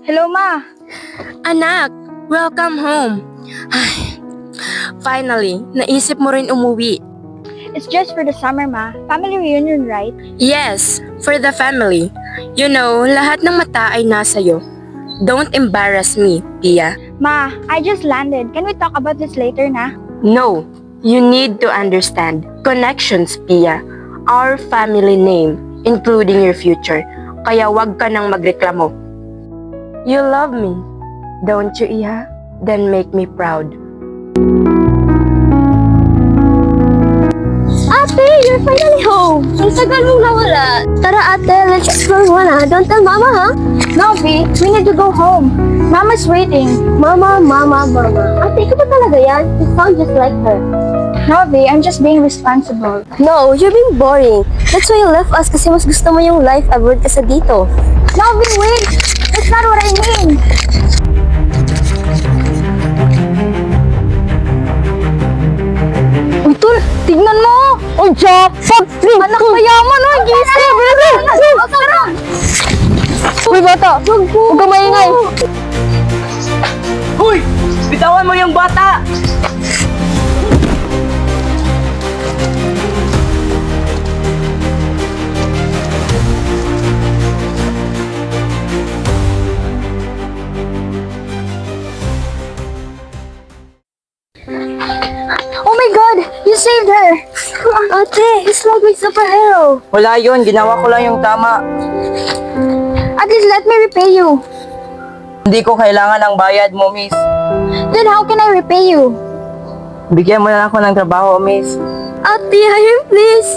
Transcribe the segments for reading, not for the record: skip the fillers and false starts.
Hello, Ma. Anak, welcome home. Ay, finally, naisip mo rin umuwi. It's just for the summer, Ma. Family reunion, right? Yes, for the family. You know, lahat ng mata ay nasa'yo. Don't embarrass me, Pia. Ma, I just landed. Can we talk about this later na? No, you need to understand. Connections, Pia. Our family name, including your future. Kaya wag ka nang magreklamo. You love me, don't you, Iha? Then make me proud. Ate, you're finally home! Ang tagal mong nawala. Tara ate, let's explore muna. Don't tell mama, ha? No, V. We need to go home. Mama's waiting. Mama. Ate, ikaw ba talaga yan? You sound just like her. No, V. I'm just being responsible. No, you're being boring. That's why you left us kasi mas gusto mo yung life abroad kasi dito. No, V. Wait. That's not what I mean. Uy, Tol. Tignan mo. Oh, jackpot! Anak mayaman, oh. Gising. Tara! Uy, bata. Huwag ka maingay. Hoy! Bitawan mo yung bata! Oh my God. You saved her. Ate, he's like my superhero. Wala yun, ginawa ko lang yung tama. At least let me repay you. Hindi ko kailangan ng bayad mo, miss. Then how can I repay you? Bigyan mo na ako ng trabaho, miss. Ate, hire please.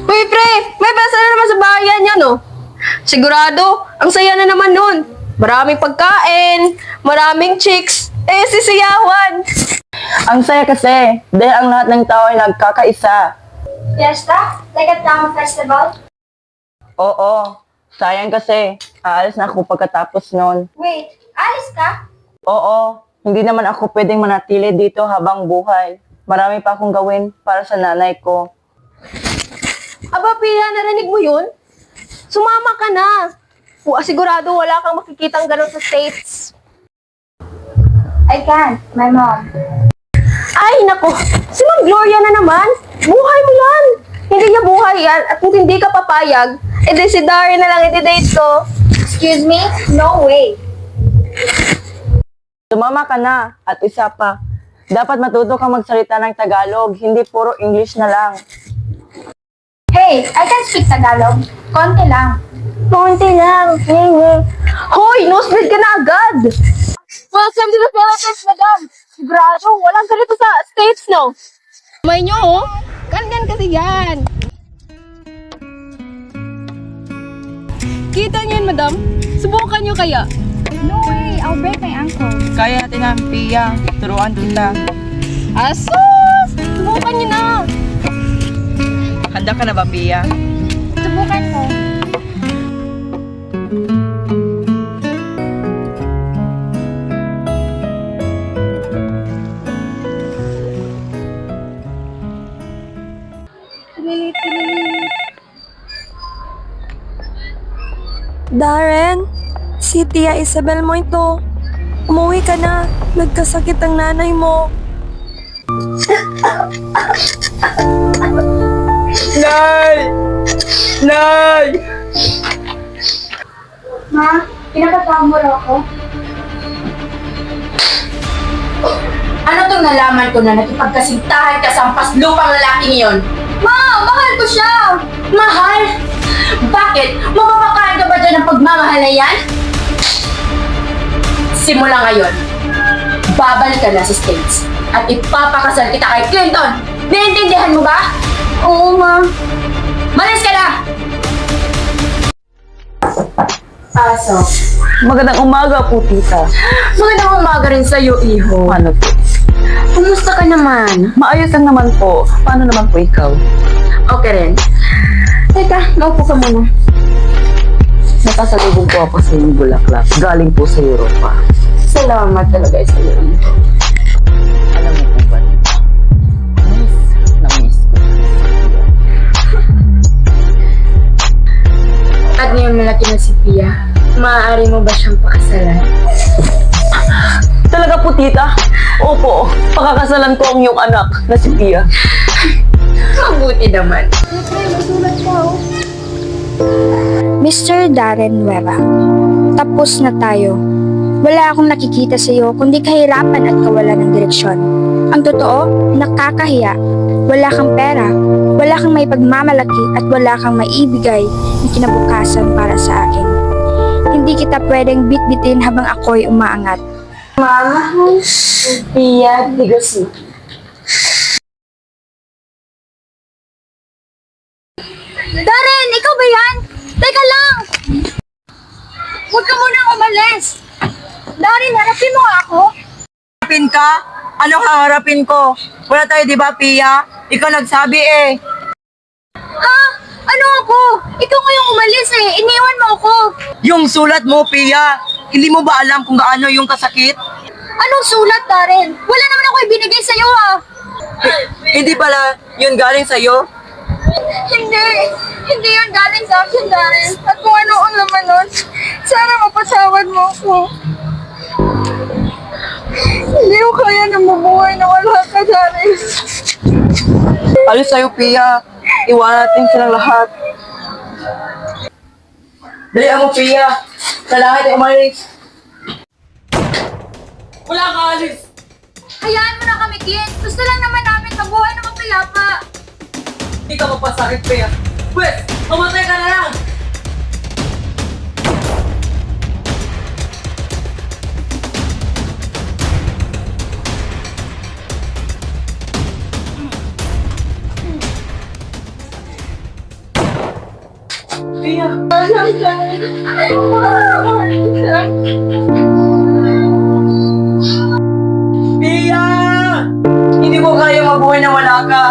Uy, pre! May basa na naman sa bayan yan, oh. Sigurado, ang saya na naman nun. Maraming pagkain, maraming chicks, sisiyawan. Ang saya kasi, dahil ang lahat ng tao ay nagkakaisa. Fiesta? Like a town festival? Oo, sayang kasi, aalis na ako pagkatapos nun. Wait, alis ka? Oo, hindi naman ako pwedeng manatili dito habang buhay. Marami pa akong gawin para sa nanay ko. Aba, Pia, narinig mo yun? Sumama ka na. Sigurado wala kang makikitang gano'n sa States. I can't. My mom. Ay, nako. Si Ma'am Gloria na naman. Buhay mo yan. Hindi niya buhay yan. At kung hindi ka papayag, edi si Dari na lang iti-date ko. Excuse me? No way. Sumama ka na, at isa pa, dapat matuto kang magsalita ng Tagalog, hindi puro English na lang. Hey, I can speak Tagalog. Konti lang. Konti lang. Hoy, nosebleed ka na agad. Welcome to the Philippines, madam. Sigurado, walang ganito sa States, no? May nyo, oh. Ganyan kasi yan. Kita niyo yan, madam. Subukan niyo kaya. No way. I'll break my ankle. Kaya natin ang Pia, turuan kita. Asus! Subukan niyo na. Handa ka na ba, Pia? Subukan ko. Darren, si Tia Isabel mo ito. Umuwi ka na. Nagkasakit ang nanay mo. Nay! Nay! Ma, pinapatawag mo raw ako? Ano tong nalaman ko na nakipagkasintahan ka sa ampas lupang lalaking iyon? Ma, mahal ko siya! Mahal? Bakit? Mapapakain ka ba dyan ng pagmamahal na yan? Simula ngayon, babalik ka na sa States at ipapakasal kita kay Clinton. Naiintindihan mo ba? Oo, Ma. Malis ka na! Pasok. Magandang umaga po, tita. Magandang umaga rin sa'yo, iho. Paano po? Kumusta ka naman? Maayos lang naman po. Paano naman po ikaw? Okay rin. Teka, maupo ka muna. Nakasalubong po ako sa inyong bulaklak. Galing po sa Europa. Salamat talaga sa'yo, iho. Alam mo po ba? Miss ko. At ngayon malaki na si Pia, maaari mo ba siyang pakasalan? Talaga po, tita? Opo, pakakasalan ko ang iyong anak na si Pia. Mabuti naman. Mr. Darren Nueva, tapos na tayo. Wala akong nakikita sa iyo kundi kahirapan at kawalan ng direksyon. Ang totoo, nakakahiya. Wala kang pera, wala kang may pagmamalaki at wala kang maibigay ng kinabukasan para sa akin. Hindi kita pwedeng bitbitin habang ako'y umaangat. Mama, Pia, Digosi. Darren, ikaw ba yan? Teka lang! Huwag ka munang umalis! Darren, harapin mo nga ako! Harapin ka? Anong haharapin ko? Wala tayo, di ba, Pia? Ikaw nagsabi eh. Ha? Ano ako? Ikaw ngayong umalis eh. Iniwan mo ako. Yung sulat mo, Pia, hindi mo ba alam kung gaano yung kasakit? Anong sulat, Darren? Wala naman ako ibinigay sa'yo ah. Hindi pala yun galing sa'yo? Hindi. Hindi yun galing sa akin, Darren. At kung ano ang laman nun, sana mapasawad mo ako. Hindi ko kaya na mabuhay na wala ka, Darren. Alis sa'yo, Pia. Iwanan natin silang lahat. Dali mo, Pia. Sa langit ay umalis. Wala ka, alis. Hayaan mo na kami, Kid. Gusto lang naman namin mabuhay na mapayapa. Hindi ka mapasakit, Pia. Pwes, mamatay ka na lang. Pia. Pia! Hindi ko kaya mabuhay na wala ka.